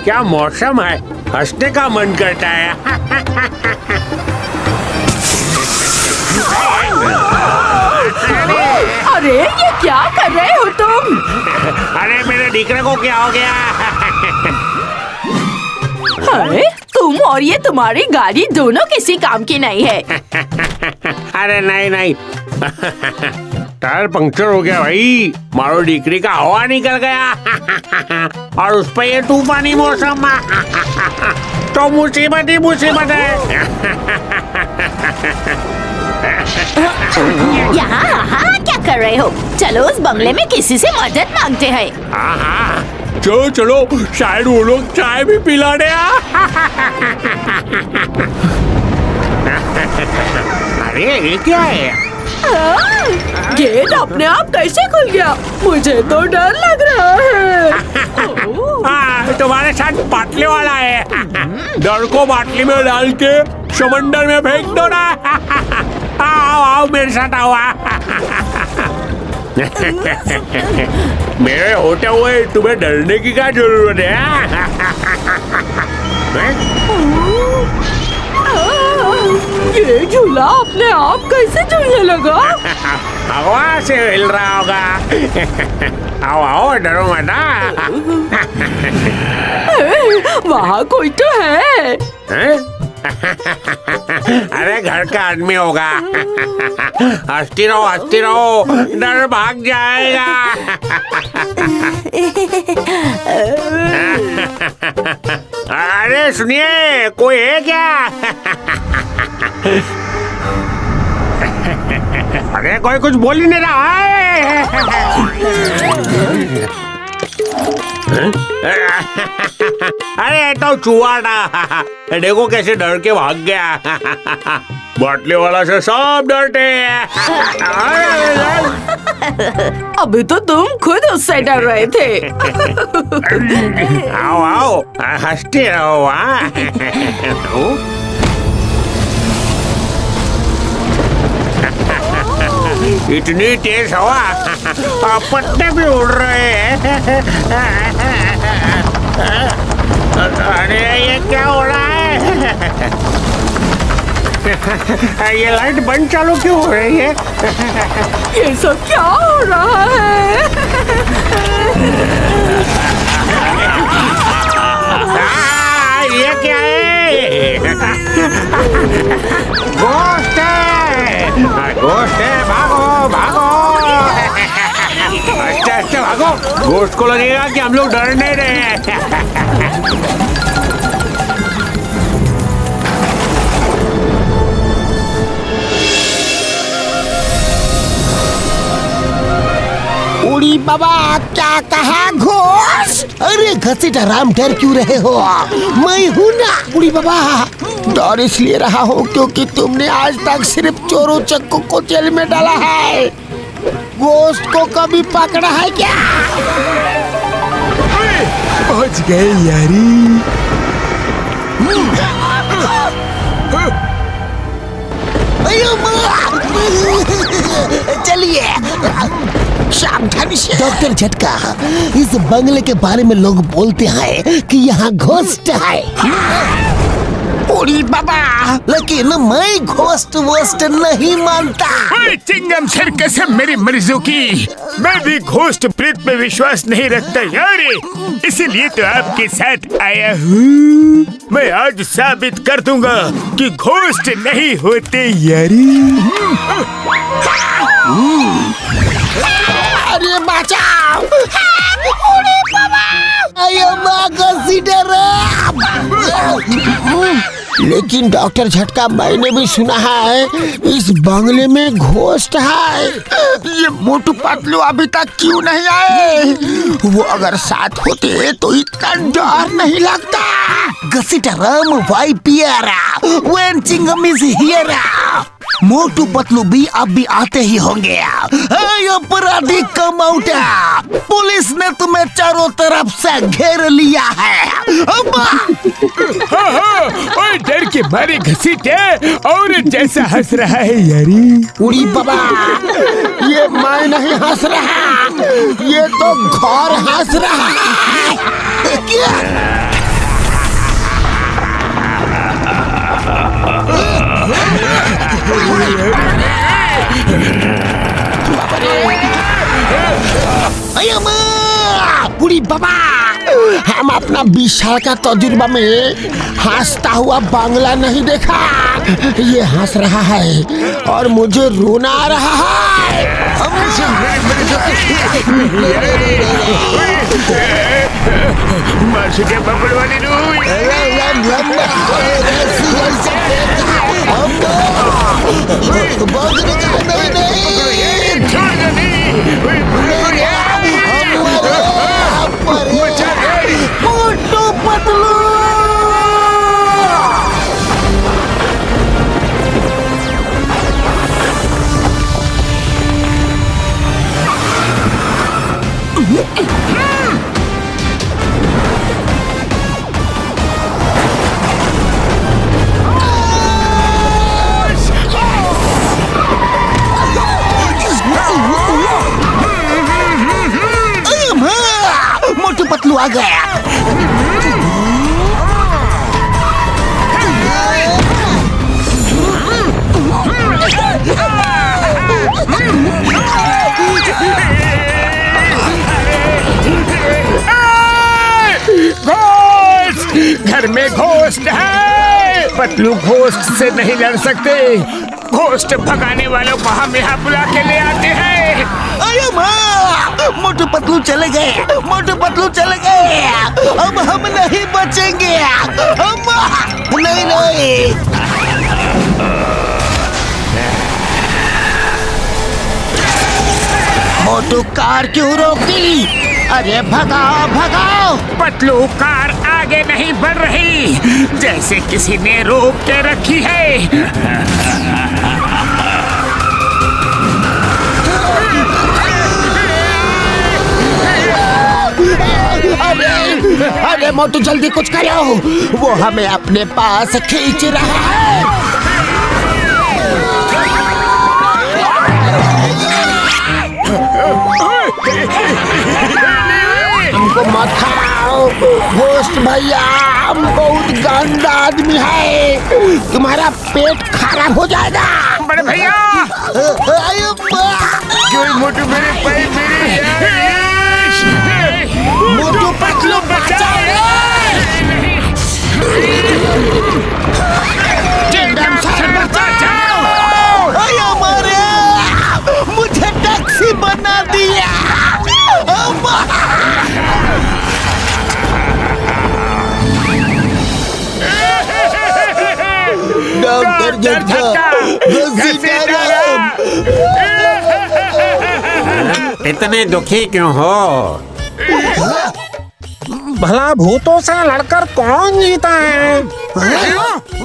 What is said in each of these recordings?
क्या मौसम है, हंसने का मन करता है। अरे ये क्या कर रहे हो तुम? अरे मेरे दीकरे को क्या हो गया? अरे तुम और ये तुम्हारी गाड़ी दोनों किसी काम की नहीं है। अरे नहीं टायर पंक्चर हो गया भाई, मारो दीकरी का हवा निकल गया और उस पे ये तूफानी मौसम तो मुसीबत ही मुसीबत है। यहाँ क्या कर रहे हो? चलो उस बंगले में किसी से मदद मांगते हैं। हाँ चलो शायद वो लोग चाय भी पिला दे। अरे ये क्या है? गेट अपने आप कैसे खुल गया? मुझे तो डर लग रहा है। तुम्हारे साथ बाटले वाला है, डर को बाटली में डाल के समंदर में फेंक दो ना। आओ मेरे साथ आओ। मेरे होते हुए तुम्हें डरने की क्या जरूरत है? ये झूला अपने आप कैसे झूलने लगा? हवा से हिल रहा होगा। आओ डरो मत। वहाँ कोई तो है। अरे घर का आदमी होगा। हंसती रहो, डर भाग जाएगा। अरे सुनिए, कोई है क्या? अरे कोई कुछ बोल ही नहीं रहा है। अरे तो चूहा था, देखो कैसे डर के भाग गया। बाटले वाला से सब डरते हैं। अभी तो तुम खुद उससे डर रहे थे। आओ हंसते रहो। इतनी तेज हवा, पत्ते भी उड़ रहे हैं। अरे ये क्या हो रहा है? ये लाइट बंद चालू क्यों हो रही है? ये सब क्या हो रहा है? ये क्या है? घोस्ट है, भागो। अच्छा भागो, घोस्ट को लगेगा कि हम लोग डर नहीं रहे। उड़ी बाबा क्या कहा घोस्ट? अरे घसीटा राम डर क्यों रहे हो? मैं हूँ ना उड़ी बाबा। डर इसलिए रहा हूँ क्योंकि तुमने आज तक सिर्फ चोरों चक्कू को जेल में डाला है। घोस्ट को कभी पकड़ा है क्या? पहुंच गए यारी। चलिए सावधानी से। डॉक्टर झटका, इस बंगले के बारे में लोग बोलते हैं कि यहाँ घोस्ट है। उड़ी बाबा, लेकिन मैं घोस्ट वोस्ट नहीं मानता। चिंगम सर कसम मेरी मर्जों की, मैं भी घोस्ट प्रेत पे विश्वास नहीं रखता यार। इसीलिए तो आपके साथ आया हूँ। मैं आज साबित कर दूंगा कि घोस्ट नहीं होते यारी। अरे बचाओ! उड़ी बाबा! आयो माँ घसीटे रे! लेकिन डॉक्टर झटका, मैंने भी सुना है इस बंगले में घोस्ट है। ये मोटू पतलू अभी तक क्यों नहीं आए? वो अगर साथ होते तो इतना डर नहीं लगता। Ghasita Ram why fear, when Chingam is here. Motu Patlu भी अब भी आते ही होंगे। ऐ अपराधी कमौटा, पुलिस ने तुम्हें चारों तरफ से घेर लिया है। और डर के मारे घसीटे और जैसा हंस रहा है यारी। उड़ी बाबा, ये मैं नहीं हंस रहा, ये तो घर हंस रहा है। क्या? बुढ़ी बाबा, हम अपना 20 साल का तजुर्बा में हंसता हुआ बांग्ला नहीं देखा। ये हंस रहा है और मुझे रोना आ रहा है। मोटू पतलू, मोटू पतलू आ गया। घर में घोस्ट है। पतलू घोस्ट से नहीं लड़ सकते। घोस्ट भगाने वालों को हम यहाँ बुला के ले आते हैं। अरे माँ, मोटू पतलू चले गए, मोटू पतलू चले गए। अब हम नहीं बचेंगे। नहीं नहीं, मोटू कार क्यों रोक दी? अरे भगाओ भगाओ। पतलू कार आगे नहीं बढ़ रही, जैसे किसी ने रोक के रखी है। अरे मोटू जल्दी कुछ करो, वो हमें अपने पास खींच रहा है। हमको मत खाओ घोस्ट भैया, हम बहुत गंदा आदमी है, तुम्हारा पेट खराब हो जाएगा। बड़े भैया, मोटू मेरे पैर मोटू पतलू बचाओ। मुझे टैक्सी बना दिया। डॉक्टर इतने दुखी क्यों हो? भला भूतों से लड़कर कौन जीता है?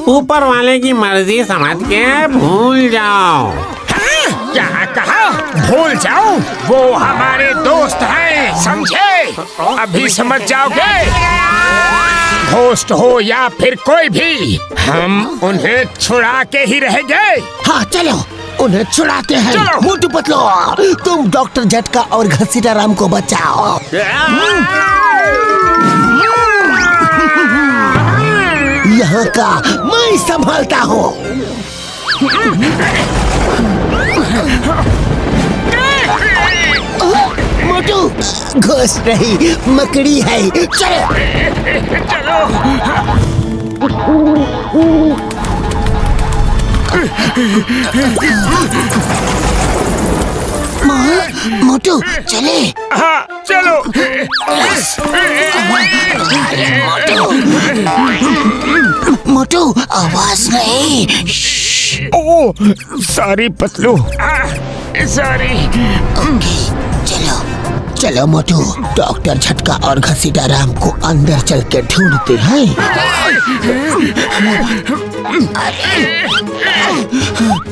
ऊपर वाले की मर्जी समझ के भूल जाओ। क्या कहा? भूल जाओ? वो हमारे दोस्त हैं, समझे? अभी समझ जाओगे। घोस्ट हो या फिर कोई भी, हम उन्हें छुड़ा के ही रहेंगे। हाँ चलो, उन्हें छुड़ाते हैं। चलो। मोटू पतलू, तुम डॉक्टर झटका और घसीटा राम को बचाओ। यहाँ का मैं संभालता हूँ। मोटू, घोस्ट नहीं मकड़ी है। चलो मोटू चले। हाँ चलो। मोटू आवाज नहीं। ओ सॉरी पतलू, सॉरी। चलो। चलो मोटू, डॉक्टर झटका और घसीटा राम को अंदर चल के ढूंढते हैं।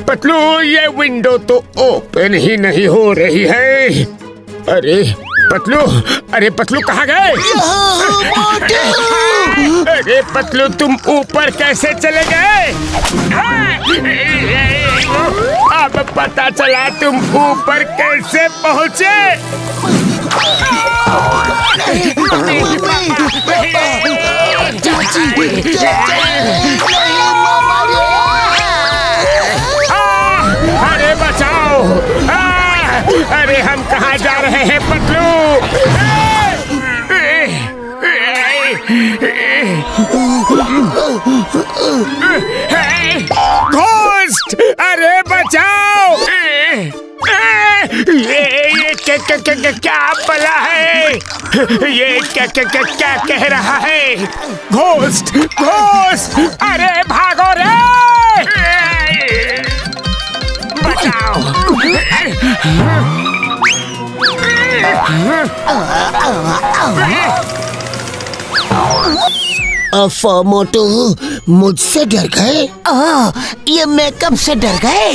पतलू, ये विंडो तो ओपन ही नहीं हो रही है। अरे पतलू, अरे पतलू कहाँ गए? अरे पतलू, तुम ऊपर कैसे चले गए? अब पता चला तुम ऊपर कैसे पहुँचे। अरे बचाओ! अरे हम कहाँ जा रहे हैं पतलू? घोस्ट! अरे बचाओ! ये क्या बला है? ये क्या कह रहा है? घोस्ट! घोस्ट! अरे भागो रे! बचाओ! मोटू, मुझसे डर गए? ये मेकअप से डर गए?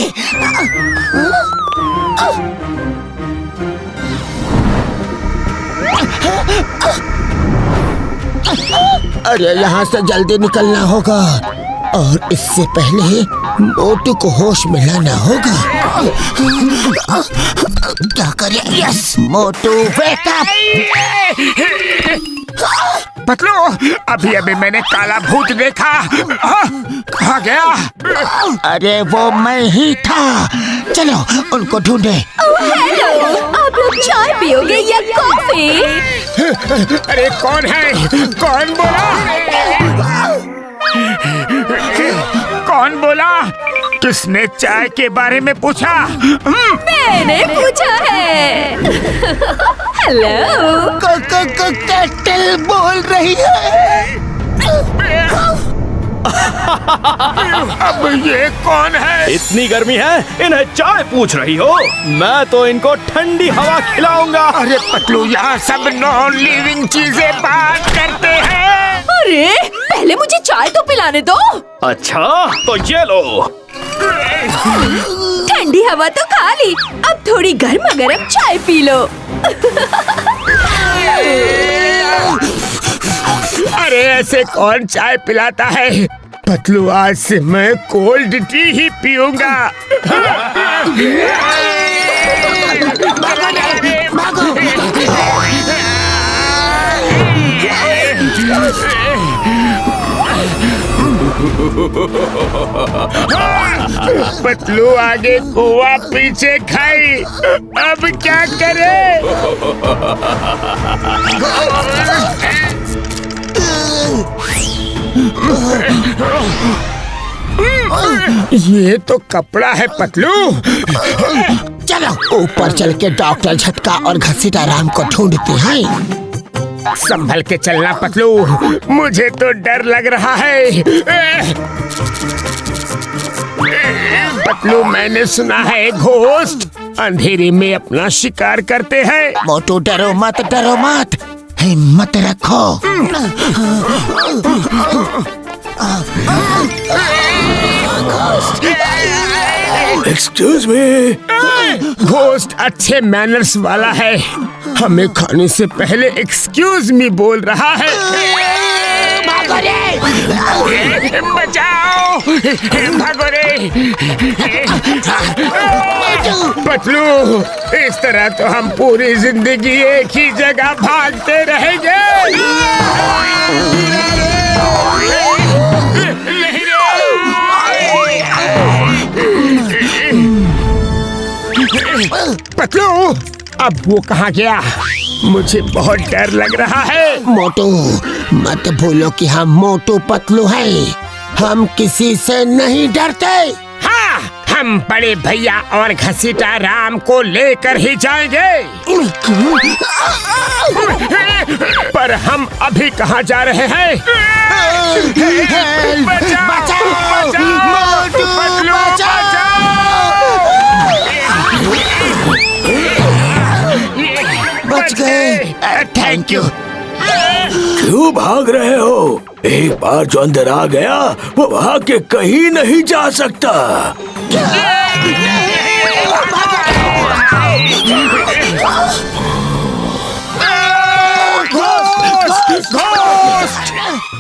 अरे यहाँ से जल्दी निकलना होगा और इससे पहले मोटू को होश में लाना होगा। क्या करें? यस मोटू, वेक अप! पतलू, अभी अभी मैंने काला भूत देखा। कहाँ गया? अरे वो मैं ही था। चलो उनको ढूंढे। हेलो, आप लोग चाय पियोगे या कॉफी? अरे कौन है? कौन बोला? कौन बोला? किसने चाय के बारे में पूछा? मैंने पूछा है। हेलो, कैटल बोल रही है। अब ये कौन है? इतनी गर्मी है, इन्हें चाय पूछ रही हो? मैं तो इनको ठंडी हवा खिलाऊंगा। अरे पतलू, यहाँ सब नॉन लिविंग चीजें बात करते हैं। अरे पहले मुझे चाय तो पिलाने दो। अच्छा तो ये लो। ठंडी हवा तो खा ली, अब थोड़ी गर्मा गर्म चाय पी लो। अरे ऐसे कौन चाय पिलाता है? पतलू, आज से मैं कोल्ड टी ही पीऊंगा। पतलू आगे कुआ पीछे खाई, अब क्या करे? ये तो कपड़ा है पतलू। चलो ऊपर चल के डॉक्टर झटका और घसीटा राम को ढूंढते हैं। संभल के चलना पतलू, मुझे तो डर लग रहा है। पतलू, मैंने सुना है घोस्ट अंधेरे में अपना शिकार करते हैं। मोटू डरो मत, हिम्मत रखो। Excuse me. घोस्ट अच्छे मैनर्स वाला है, हमें खाने से पहले एक्सक्यूज मी बोल रहा है। बचाओ! भागो रे! पतलू, इस तरह तो हम पूरी जिंदगी एक ही जगह भागते रहेंगे। पतलू, अब वो कहाँ गया? मुझे बहुत डर लग रहा है। मोटू, मत भूलो कि हम मोटू पतलू हैं। हम किसी से नहीं डरते। हाँ, हम बड़े भैया और घसीटा राम को लेकर ही जाएंगे। पर हम अभी कहाँ जा रहे हैं? बचाओ! मोटू, पतलू, बच गए। Thank you. क्यों भाग रहे हो? एक बार जो अंदर आ गया वो भाग के कहीं नहीं जा सकता।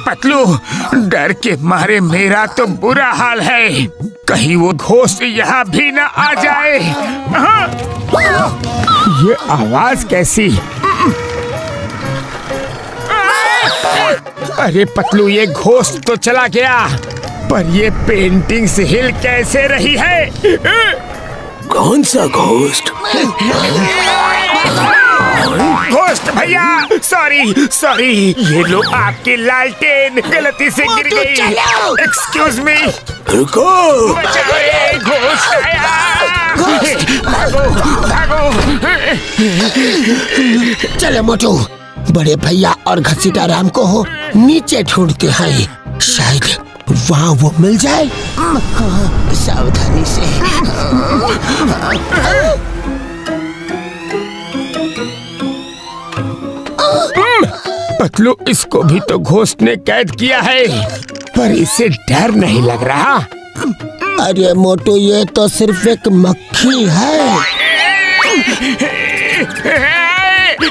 पतलू, डर के मारे मेरा तो बुरा हाल है। कहीं वो घोस्ट यहाँ भी न आ जाए। ये आवाज कैसी? अरे पतलू, ये घोस्ट तो चला गया, पर ये पेंटिंग्स हिल कैसे रही है? कौन सा घोस्ट? घोस्ट भैया, सॉरी, ये लो आपकी लालटेन गलती से गिर गई। Excuse me. रुको। बचाओ, घोस्ट आया। भागो। चलो मोटू, बड़े भैया और घसीटा राम को नीचे ढूंढते हैं, शायद वहाँ वो मिल जाए। सावधानी से। पतलू, इसको भी तो घोस्ट ने कैद किया है, पर इसे डर नहीं लग रहा। अरे मोटू, ये तो सिर्फ एक मक्खी है।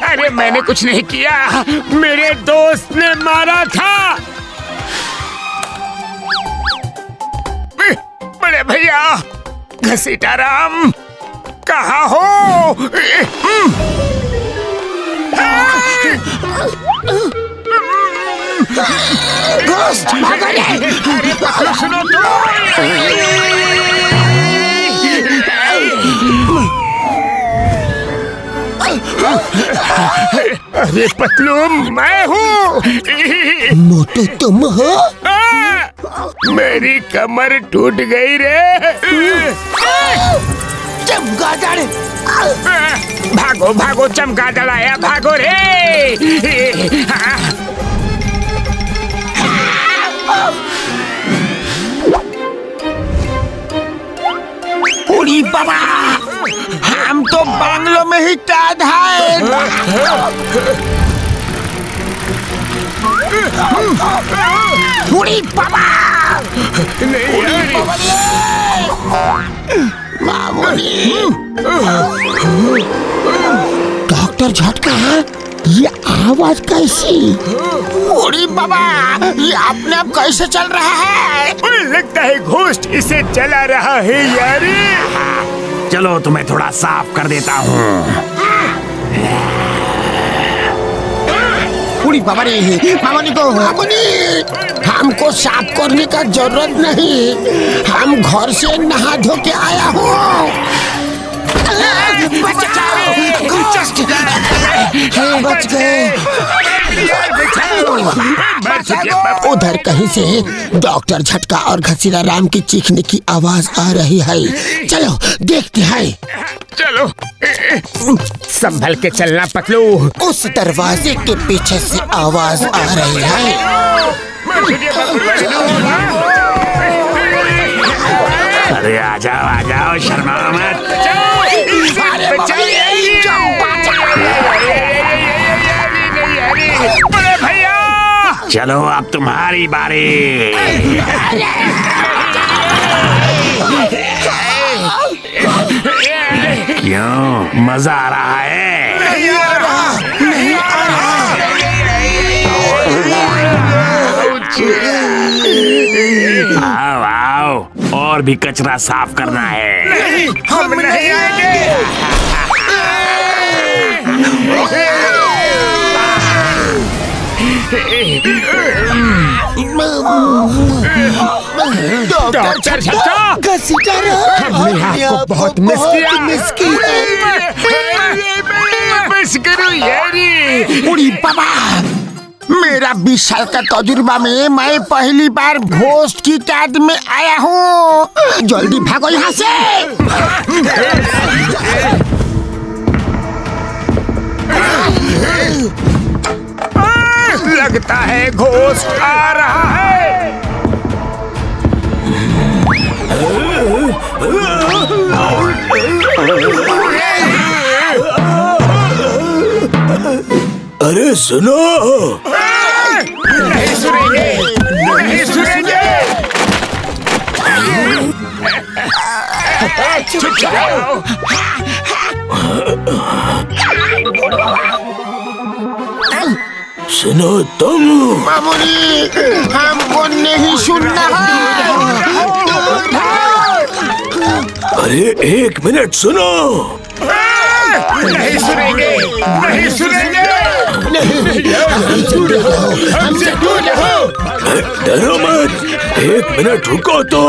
अरे मैंने कुछ नहीं किया, मेरे दोस्त ने मारा था। बड़े भैया, घसीटा राम, कहाँ हो? घोस्ट, भागो रे। अरे पतलू, सुनो तो। अरे पतलू, मैं हूँ। मोटू, तुम हो? मेरी कमर टूट गई रे। चमगादड़। भागो, चमगादड़ आया, भागो रे। उड़ी बाबा, हम तो बांग्लो में ही कैद हैं। उड़ी बाबा, मामूली। डॉक्टर झटका, ये आवाज कैसी? उड़ी बाबा, ये अपने आप कैसे चल रहा है? मुझे लगता है घोस्ट इसे चला रहा है यार। चलो तुम्हें थोड़ा साफ कर देता हूँ। उड़ी बाबा रे, मामूली को हमको साफ करने का जरूरत नहीं, हम घर से नहा धो के आया हूँ। बच गए। उधर कहीं से डॉक्टर झटका और घसीरा राम की चीखने की आवाज आ रही है। चलो देखते हैं। चलो, संभल के चलना पतलू। उस दरवाजे के पीछे से आवाज आ रही है। अरे आ जाओ, शर्माओ मत। बड़े भैया, चलो अब तुम्हारी बारी। क्यों, मजा आ रहा है? नहीं आ रहा, नहीं आ रहा। आओ, और भी कचरा साफ करना है। नहीं, हम नहीं आएंगे। डॉक्टर झटका, घसीटा राम, हमने आपको बहुत मिस किया। मिस करो यारी। उड़ी बाबा, मेरा 20 साल का तजुर्बा में मैं पहली बार घोस्ट की कैद में आया हूँ। जल्दी भागो यहाँ से। लगता है घोस्ट आ रहा है। अरे सुनो, नहीं सुनेंगे, नहीं सुनेंगे। चुप जाओ। सुनो तुम। मामूली, हमको नहीं सुनना है। अरे एक मिनट सुनो। नहीं सुनेंगे, नहीं सुनेंगे। हमसे दूर रहो। डरो मत, एक मिनट रुको तो।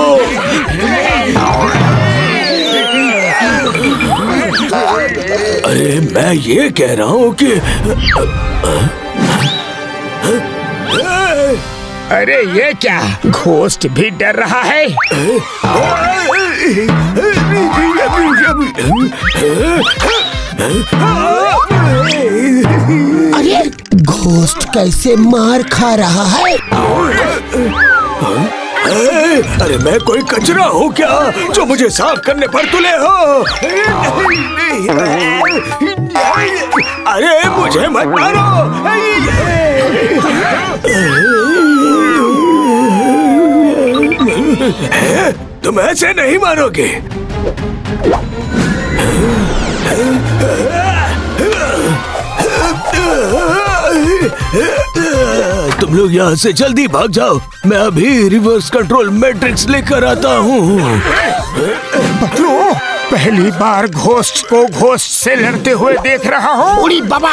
अरे मैं ये कह रहा हूँ कि अरे ये क्या, घोस्ट भी डर रहा है। अरे घोस्ट कैसे मार खा रहा है? अरे मैं कोई कचरा हूँ क्या जो मुझे साफ करने पर तुले हो? अरे मुझे मत मारो। तुम ऐसे नहीं मारोगे। तुम लोग यहाँ से जल्दी भाग जाओ, मैं अभी रिवर्स कंट्रोल मैट्रिक्स लेकर आता हूँ। पतलू, पहली बार घोस्ट को घोस्ट से लड़ते हुए देख रहा हूँ। उड़ी बाबा,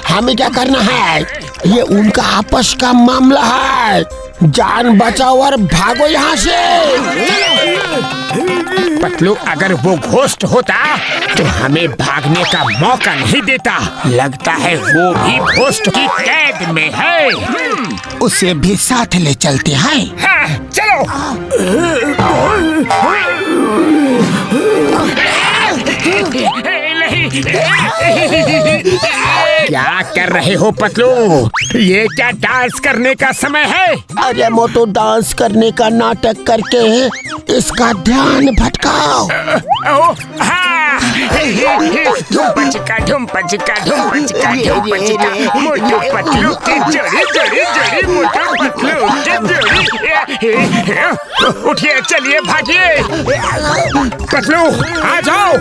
हमें क्या करना है? ये उनका आपस का मामला है। जान बचाओ और भागो यहाँ से। पतलू, अगर वो घोस्ट होता तो हमें भागने का मौका नहीं देता। लगता है वो भी घोस्ट की कैद में है। उसे भी साथ ले चलते हैं। हाँ, चलो। क्या कर रहे हो पतलू? ये क्या डांस करने का समय है? अरे मोटो, डांस करने का नाटक करके इसका ध्यान भटकाओ। धूम पचिका, धूम पचिका, धूम पचिका, धूम पचिका। मोटू पतलू की जोड़ी, जोड़ी, जोड़ी, मोटू पतलू की जोड़ी। उठिए, चलिए, भागिए। पतलू, आ जाओ।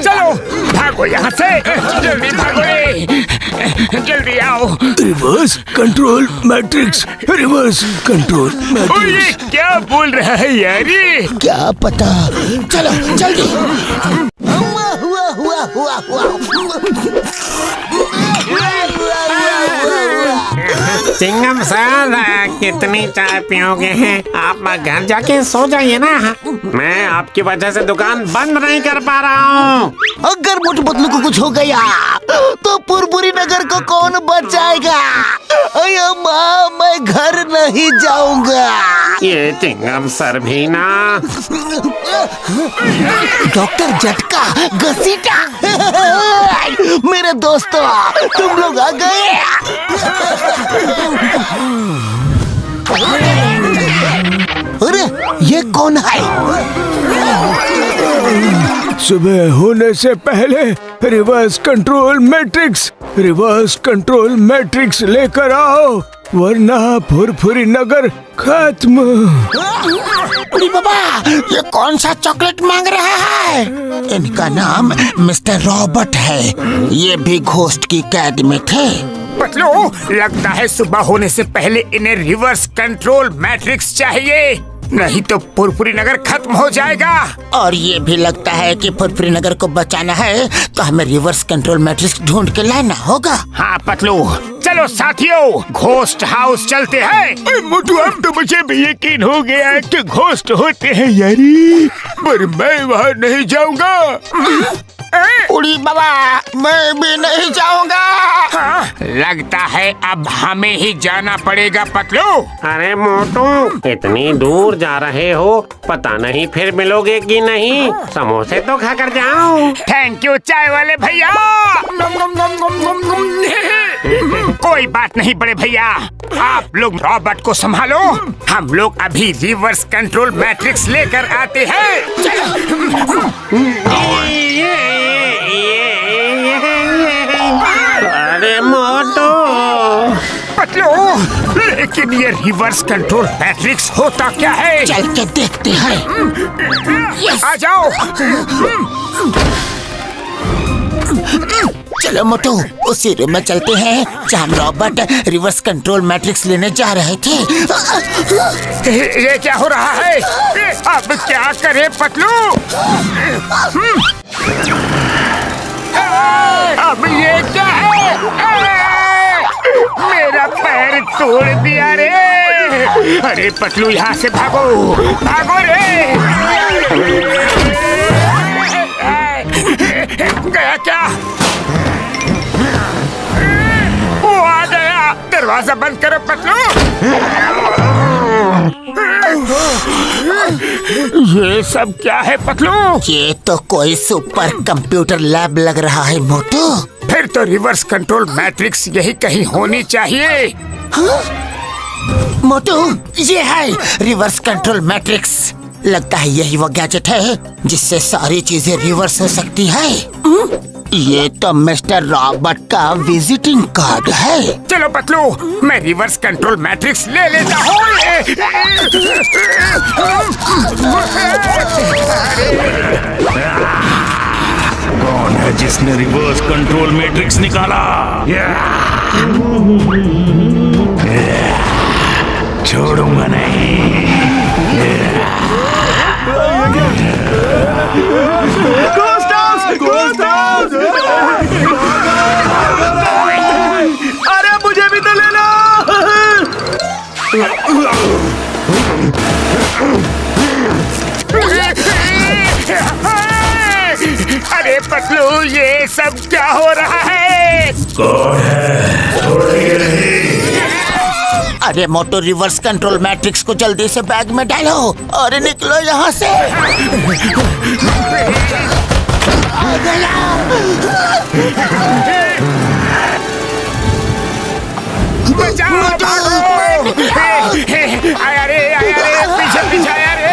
चलो, भागो यहाँ से, जल्दी भागो, जल्दी आओ। Reverse control matrix, reverse control matrix. ये क्या बोल रहा है यार ये? क्या पता, चलो जल्दी। हुआ हुआ हुआ हुआ हुआ। चिंगम सर, कितनी चाय पियोगे हैं? आप घर जाके सो जाइए ना। मैं आपकी वजह से दुकान बंद नहीं कर पा रहा हूँ। अगर मोटू पतलू को कुछ हो गया तो पुरपुरी नगर को कौन बचाएगा? अरे माँ, मैं घर नहीं जाऊंगा। ये चिंगम सर भी ना। डॉक्टर झटका, घसीटा। मेरे दोस्तों, तुम लोग आ गए। अरे ये कौन है? सुबह होने से पहले reverse control matrix, reverse control matrix लेकर आओ, वरना फुरफुरी नगर खत्म। अरे बाबा, ये कौन सा चॉकलेट मांग रहा है? इनका नाम मिस्टर रॉबर्ट है। ये भी घोस्ट की कैद में थे। पतलू, लगता है सुबह होने से पहले इन्हें रिवर्स कंट्रोल मैट्रिक्स चाहिए, नहीं तो पुरपुरी नगर खत्म हो जाएगा। और ये भी लगता है कि पुरपुरी नगर को बचाना है तो हमें रिवर्स कंट्रोल मैट्रिक्स ढूंढ के लाना होगा। हाँ पतलू, चलो साथियों, घोस्ट हाउस चलते हैं। मोटू, अब तो मुझे भी यकीन हो गया है कि घोस्ट होते हैं यारी, पर मैं वहाँ नहीं जाऊंगा। उड़ी बाबा मैं भी नहीं जाऊंगा। लगता है अब हमें ही जाना पड़ेगा पतलू। अरे मोटू, इतनी दूर जा रहे हो, पता नहीं फिर मिलोगे कि नहीं। समोसे तो खाकर जाओ। थैंक यू चाय वाले भैया। कोई बात नहीं बड़े भैया, आप लोग रॉबर्ट को संभालो, हम लोग अभी रिवर्स कंट्रोल मैट्रिक्स लेकर आते हैं। अरे मोटू, पतलू, लेकिन ये रिवर्स कंट्रोल मैट्रिक्स होता क्या है? चल के देखते हैं। आ जाओ। चलो मोटू उसी रूम में चलते हैं जहाँ रॉबर्ट रिवर्स कंट्रोल मैट्रिक्स लेने जा रहे थे। ये क्या हो रहा है? अब क्या करें पतलू? अब ये क्या है? मेरा पैर तोड़ दिया रे। अरे पतलू यहाँ से भागो, भागो रे। गया क्या? वो आ गया। दरवाजा बंद करो पतलू। ये सब क्या है पतलू? ये तो कोई सुपर कंप्यूटर लैब लग रहा है मोटू। फिर तो रिवर्स कंट्रोल मैट्रिक्स यही कहीं होनी चाहिए। मोटू ये है रिवर्स कंट्रोल मैट्रिक्स। लगता है यही वो गैजेट है जिससे सारी चीजें रिवर्स हो सकती है। ये तो मिस्टर रॉबर्ट का विजिटिंग कार्ड है। चलो पतलू, मैं रिवर्स कंट्रोल मैट्रिक्स ले लेता हूँ। कौन है जिसने रिवर्स कंट्रोल मैट्रिक्स निकाला? छोड़ूंगा नहीं। अरे मुझे भी तो ले लो। अरे पतलू, ये सब क्या हो रहा है? कौन है? छोड़ेंगे नहीं। अरे मोटू रिवर्स कंट्रोल मैट्रिक्स को जल्दी से बैग में डालो और निकलो यहाँ से। आ गया। बचाओ, भागो। आया रे, पीछे पीछे आया रे।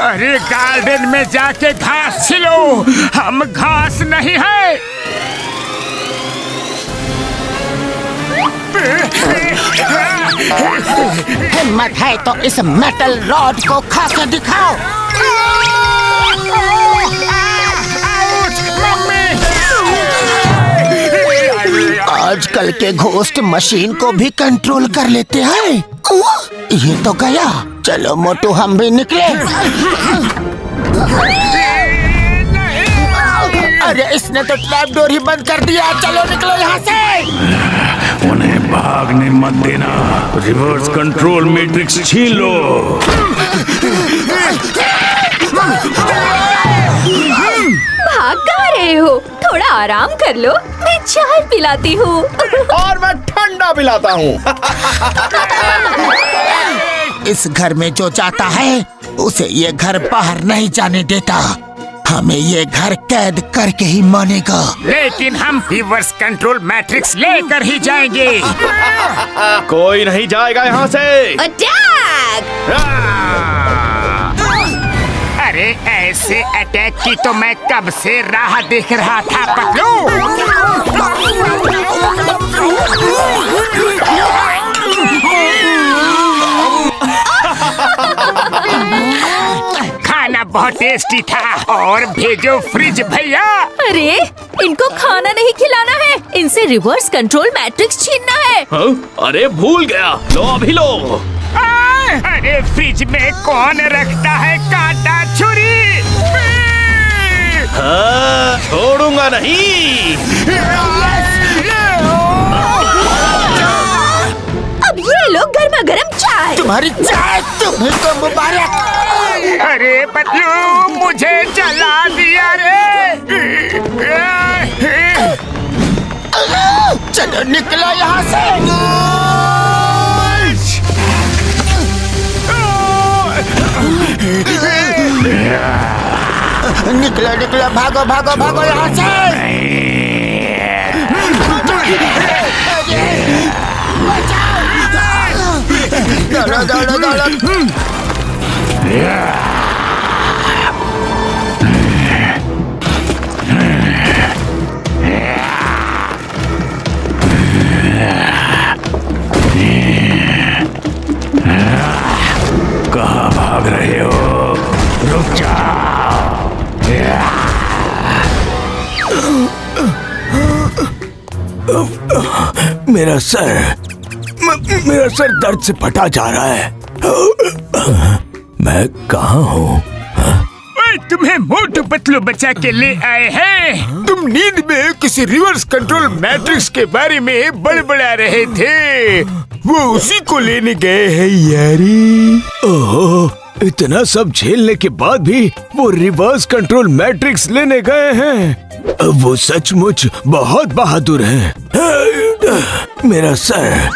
अरे गार्डन में जाके घास छिलो, हम घास नहीं है। हिम्मत है तो इस मेटल रॉड को खा के दिखाओ। आजकल के घोस्ट मशीन को भी कंट्रोल कर लेते हैं। ये तो गया। चलो मोटू हम भी निकले। अरे इसने तो ट्रैप डोर ही बंद कर दिया। चलो निकलो यहाँ से। उन्हें भागने मत देना। रिवर्स कंट्रोल मैट्रिक्स छीन लो। भाग कहाँ रहे हो? थोड़ा आराम कर लो, मैं चाय पिलाती हूँ। और मैं ठंडा पिलाता हूँ। इस घर में जो जाता है उसे ये घर बाहर नहीं जाने देता। हमें ये घर कैद करके ही मानेगा। लेकिन हम रिवर्स कंट्रोल मैट्रिक्स लेकर ही जाएंगे। कोई नहीं जाएगा यहाँ से। अटैक! अरे ऐसे अटैक की तो मैं कब से राह देख रहा था पतलू। खाना बहुत टेस्टी था। और भेजो फ्रिज भैया। अरे इनको खाना नहीं खिलाना है, इनसे रिवर्स कंट्रोल मैट्रिक्स छीनना है। हाँ? अरे भूल गया, लो अभी लो। अरे फ्रिज में कौन रखता है कांटा छुरी? हाँ, छोड़ूंगा नहीं। अब ये लो गर्मा गर्म चाय। तुम्हारी चाय तुम्हें तो मुबारक। अरे पतलू मुझे जला दिया रे। चलो निकलो यहाँ से। निकलो निकलो, भागो भागो भागो यहाँ से। दौड़ो दौड़ो दौड़ो। कहाँ भाग रहे हो? रुक जाओ। मेरा सर दर्द से फटा जा रहा है। मैं कहाँ हूँ? तुम्हें मोटू पतलू बचा के ले आए हैं। तुम नींद में किसी रिवर्स कंट्रोल मैट्रिक्स के बारे में बड़बड़ा रहे थे, वो उसी को लेने गए हैं यारी। ओह, इतना सब झेलने के बाद भी वो रिवर्स कंट्रोल मैट्रिक्स लेने गए हैं। वो सचमुच बहुत बहादुर हैं। मेरा सर।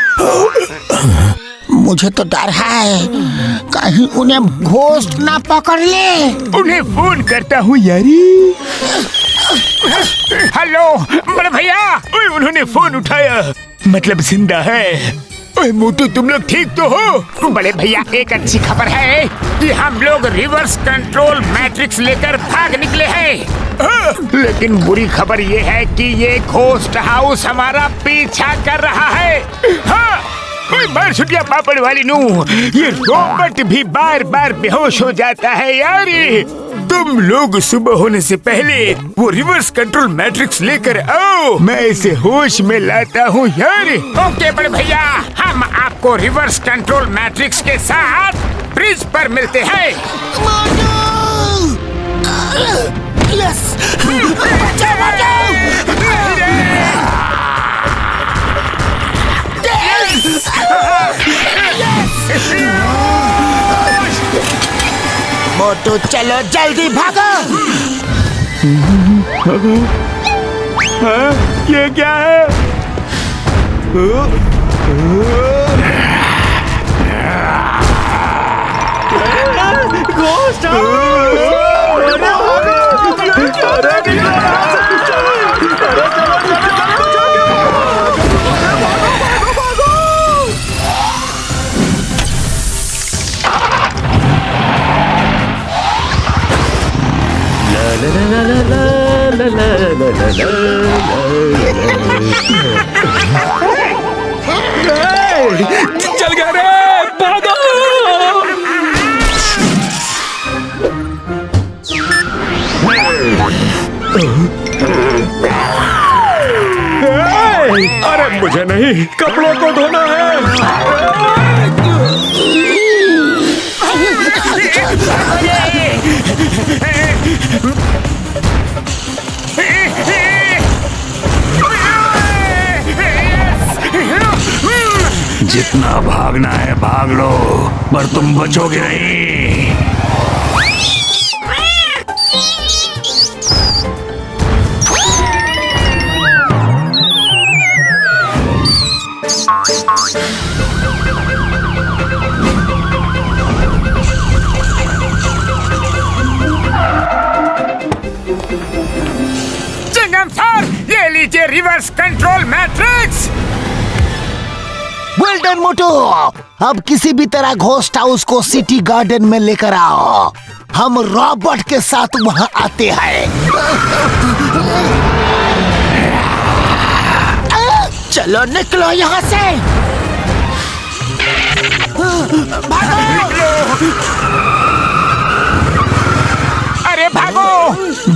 मुझे तो डर है कहीं उन्हें घोस्ट ना पकड़ ले। उन्हें फोन करता हूँ यारी। हेलो बड़े भैया। ओए, उन्होंने फोन उठाया, मतलब जिंदा है। ओए मोटू, तुम लोग ठीक तो हो? बड़े भैया, एक अच्छी खबर है कि हम लोग रिवर्स कंट्रोल मैट्रिक्स लेकर भाग निकले हैं। लेकिन बुरी खबर ये है कि ये घोस्ट हाउस हमारा पीछा कर रहा है। हाँ, बार छुट्टियां पापड़ वाली नू, ये रोबोट भी बार बार बेहोश हो जाता है यारी। तुम लोग सुबह होने से पहले वो रिवर्स कंट्रोल मैट्रिक्स लेकर आओ, मैं इसे होश में लाता हूँ यार। ओके बड़े भैया, हम आपको रिवर्स कंट्रोल मैट्रिक्स के साथ ब्रिज पर मिलते हैं। यस, बचाओ। मोटू चलो जल्दी भागो। ये क्या है? चल गए रे, भागो। अरे मुझे नहीं, कपड़ों को धोना है। जितना भागना है भाग लो, पर तुम बचोगे नहीं। चिंगम सर, ये लीजिए reverse control matrix. Well done Motu, अब किसी भी तरह घोस्ट हाउस को सिटी गार्डन में लेकर आओ। हम रॉबर्ट के साथ वहां आते हैं। चलो निकलो यहाँ से। भागो। अरे भागो,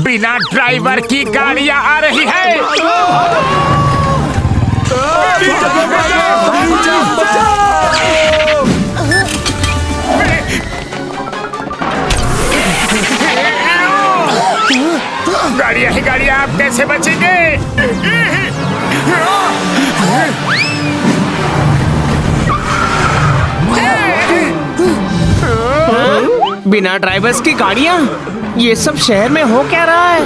बिना ड्राइवर की गाड़ियां आ रही है। गाड़ियां ही गाड़ियां, आप कैसे बचेंगे? बिना ड्राइवर्स की गाड़ियाँ, ये सब शहर में हो क्या रहा है?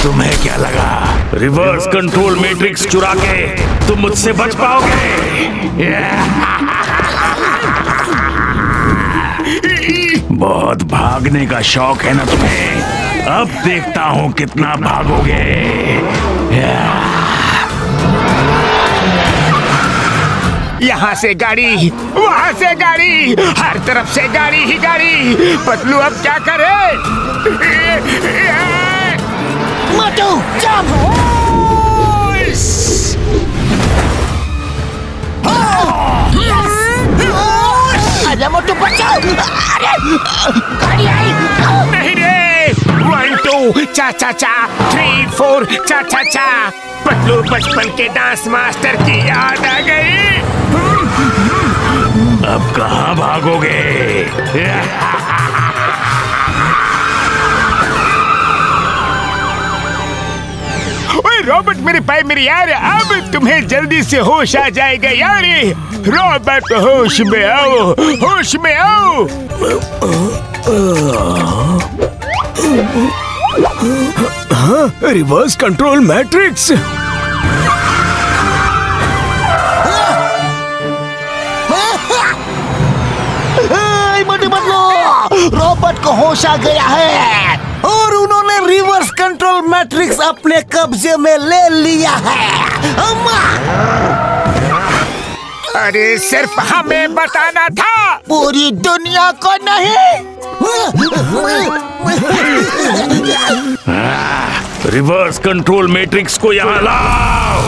तुम्हें क्या लगा रिवर्स कंट्रोल मैट्रिक्स चुरा के तुम मुझसे बच पाओगे? बहुत भागने का शौक है ना तुम्हें? अब देखता हूँ कितना भागोगे। यहाँ से गाड़ी, वहाँ से गाड़ी, हर तरफ से गाड़ी ही गाड़ी। पतलू अब क्या करे? मोटू जंप! अरे मोटू बचाओ! अरे गाड़ी आई! नहीं रे! 1 2 चा चा चा 3 4 चा चा चा। पतलू बचपन के डांस मास्टर की याद आ गई। अब कहाँ भागोगे? ओए रॉबर्ट मेरे भाई मेरे यार, अब तुम्हें जल्दी से होश आ जाएगा यार। रॉबर्ट होश में आओ, होश में आओ। हाँ, रिवर्स कंट्रोल मैट्रिक्स। मोटू बदलो, रॉबर्ट को होश आ गया है और उन्होंने रिवर्स कंट्रोल मैट्रिक्स अपने कब्जे में ले लिया है। अम्मा! अरे सिर्फ हमें बताना था, पूरी दुनिया को नहीं। रिवर्स कंट्रोल मैट्रिक्स को यहाँ लाओ।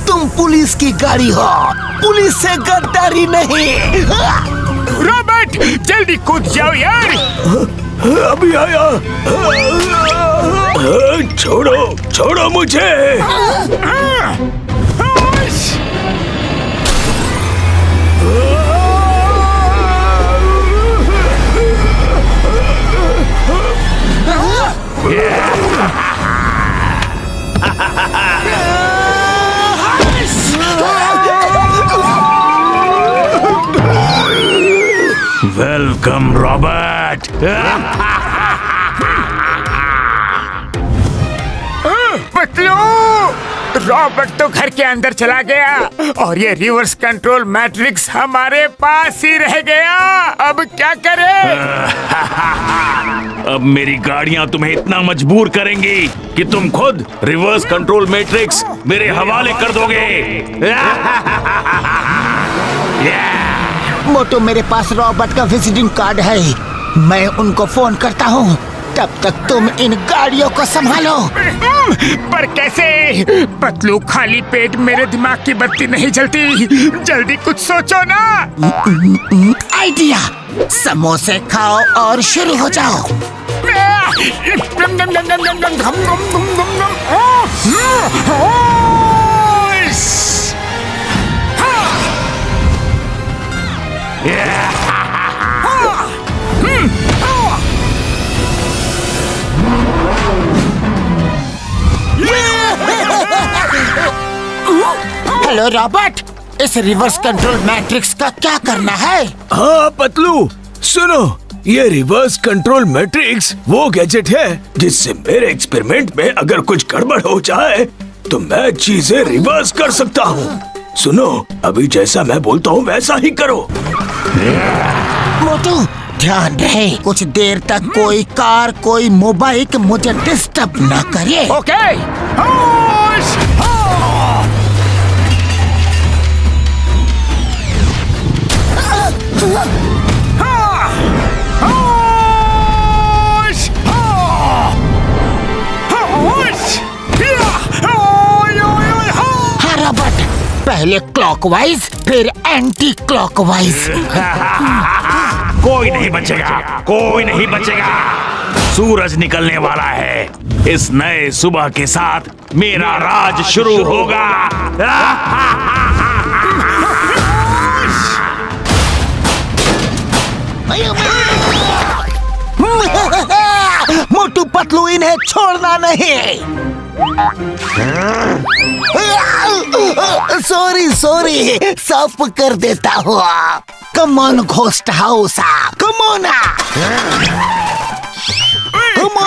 तुम पुलिस की गाड़ी हो, पुलिस से गद्दारी नहीं। रॉबर्ट जल्दी कूद जाओ यार। अभी आया। छोड़ो, छोड़ो मुझे। Welcome Robert. पतलू, रॉबर्ट तो घर के अंदर चला गया और ये रिवर्स कंट्रोल मैट्रिक्स हमारे पास ही रह गया। अब क्या करें? अब मेरी गाड़ियां तुम्हें इतना मजबूर करेंगी कि तुम खुद रिवर्स कंट्रोल मैट्रिक्स मेरे हवाले कर दोगे। मोटू, मेरे पास रॉबर्ट का विजिटिंग कार्ड है, मैं उनको फोन करता हूँ। तब तक तुम इन गाड़ियों को संभालो। पर कैसे? पतलू, खाली पेट मेरे दिमाग की बत्ती नहीं जलती। जल्दी कुछ सोचो ना। आइडिया, समोसे खाओ और शुरू हो जाओ। हेलो रॉबर्ट, इस रिवर्स कंट्रोल मैट्रिक्स का क्या करना है? हाँ पतलू, सुनो, ये रिवर्स कंट्रोल मैट्रिक्स वो गैजेट है जिससे मेरे एक्सपेरिमेंट में अगर कुछ गड़बड़ हो जाए तो मैं चीजें रिवर्स कर सकता हूँ। सुनो, अभी जैसा मैं बोलता हूँ वैसा ही करो। मोटू, ध्यान रहे कुछ देर तक कोई कार, कोई मोबाइल मुझे डिस्टर्ब ना करे। ओके। पहले क्लॉकवाइज फिर एंटी क्लॉकवाइज। कोई नहीं बचेगा, कोई नहीं बचेगा। सूरज निकलने वाला है। इस नए सुबह के साथ मेरा राज शुरू होगा। मोटू पतलू इन्हें छोड़ना नहीं। सॉरी साफ कर देता हूँ। Come on ghost house, come on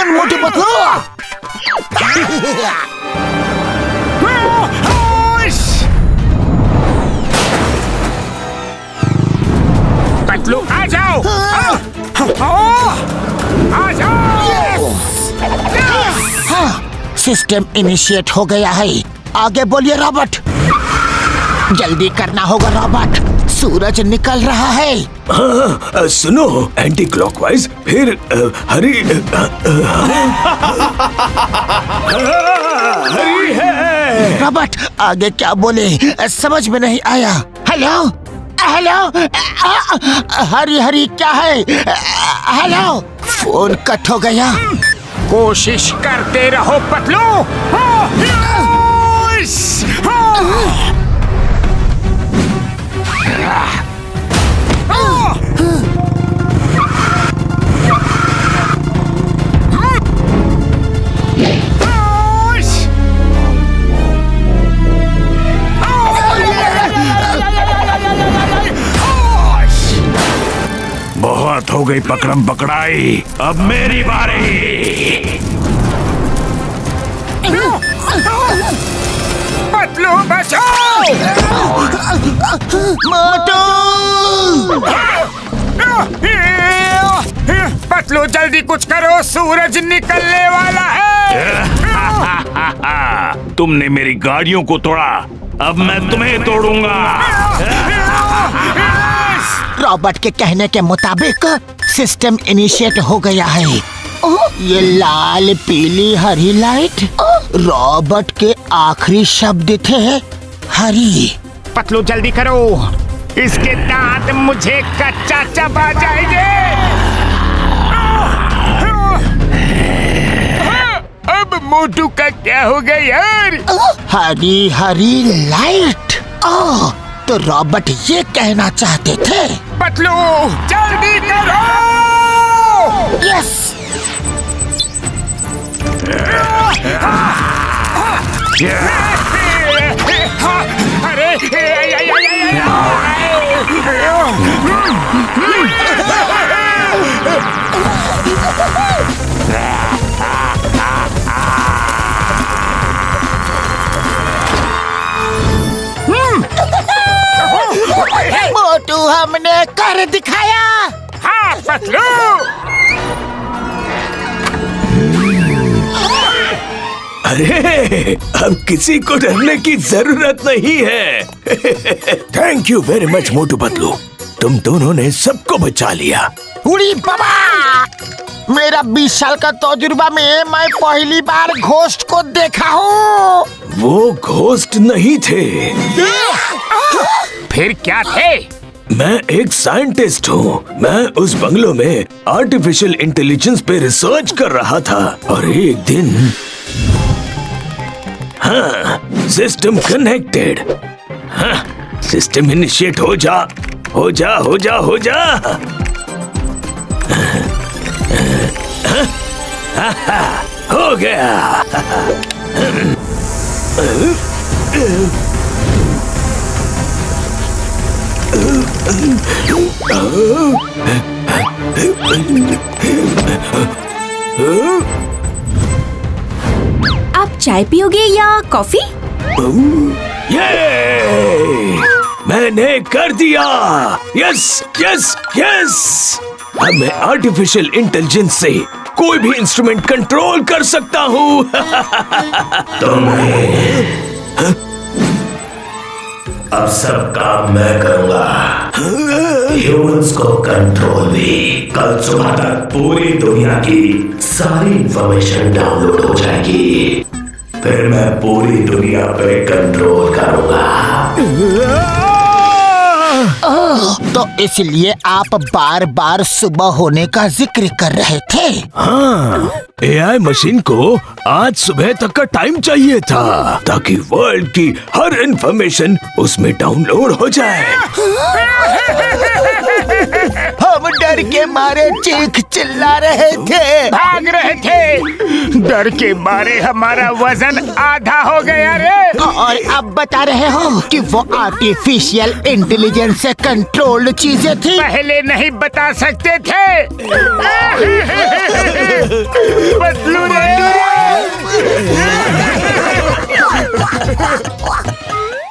मोटे पतलू। पतलू आ जाओ, आ जाओ। हाँ, सिस्टम इनिशिएट हो गया है। आगे बोलिए रॉबर्ट। जल्दी करना होगा रॉबर्ट, सूरज निकल रहा है। हाँ, सुनो, एंटी क्लॉकवाइज, फिर हरी हरी है। रॉबर्ट आगे क्या बोले समझ में नहीं आया। हेलो हरी हरी क्या है? हेलो, फोन कट हो गया। कोशिश करते रहो पतलू। बहुत हो गई पकड़म पकड़ाई, अब मेरी बारी। पतलू बचाओ। मोटू, पतलू जल्दी कुछ करो, सूरज निकलने वाला है। तुमने मेरी गाड़ियों को तोड़ा, अब मैं तुम्हें तोड़ूंगा। रॉबर्ट के कहने के मुताबिक सिस्टम इनिशिएट हो गया है। ये लाल पीली हरी लाइट रॉबर्ट के आखिरी शब्द थे, हरी। पतलू जल्दी करो, इसके दांत मुझे कच्चा चबा जाएंगे। अब मोटू का क्या होगा यार? हरी हरी लाइट। तो रॉबर्ट ये कहना चाहते थे। पतलू जल्दी करो। यस। अरे मोटू हमने कर दिखाया। हाँ पतलू। अरे, अब किसी को डरने की जरूरत नहीं है। Thank you very much Motu Patlu, तुम दोनों ने सबको बचा लिया। उड़ी बाबा, मेरा 20 साल का तजुर्बा में मैं पहली बार घोस्ट को देखा हूँ। वो घोस्ट नहीं थे। फिर क्या थे? मैं एक साइंटिस्ट हूँ। मैं उस बंगलो में आर्टिफिशियल इंटेलिजेंस पे रिसर्च कर रहा था और एक दिन हाँ, सिस्टम कनेक्टेड। हाँ, सिस्टम इनिशिएट हो जा। हो गया। आप चाय पियोगे या कॉफी? ये मैंने कर दिया। Yes yes yes. अब मैं आर्टिफिशियल इंटेलिजेंस से कोई भी इंस्ट्रूमेंट कंट्रोल कर सकता हूँ। अब सब काम मैं करूंगा। ह्यूमंस को कंट्रोल भी। कल सुबह तक पूरी दुनिया की सारी इंफॉर्मेशन डाउनलोड हो जाएगी, फिर मैं पूरी दुनिया पे कंट्रोल करूंगा। तो इसलिए आप बार बार सुबह होने का जिक्र कर रहे थे। हाँ, एआई मशीन को आज सुबह तक का टाइम चाहिए था ताकि वर्ल्ड की हर इंफॉर्मेशन उसमें डाउनलोड हो जाए। हम डर डर के मारे चीख चिल्ला रहे थे। भाग रहे थे। डर के मारे हमारा वजन आधा हो गया रे। और अब बता रहे हो कि वो आर्टिफिशियल इंटेलिजेंस से कंट्रोल्ड चीजें थी। पहले नहीं बता सकते थे। बदलू रे।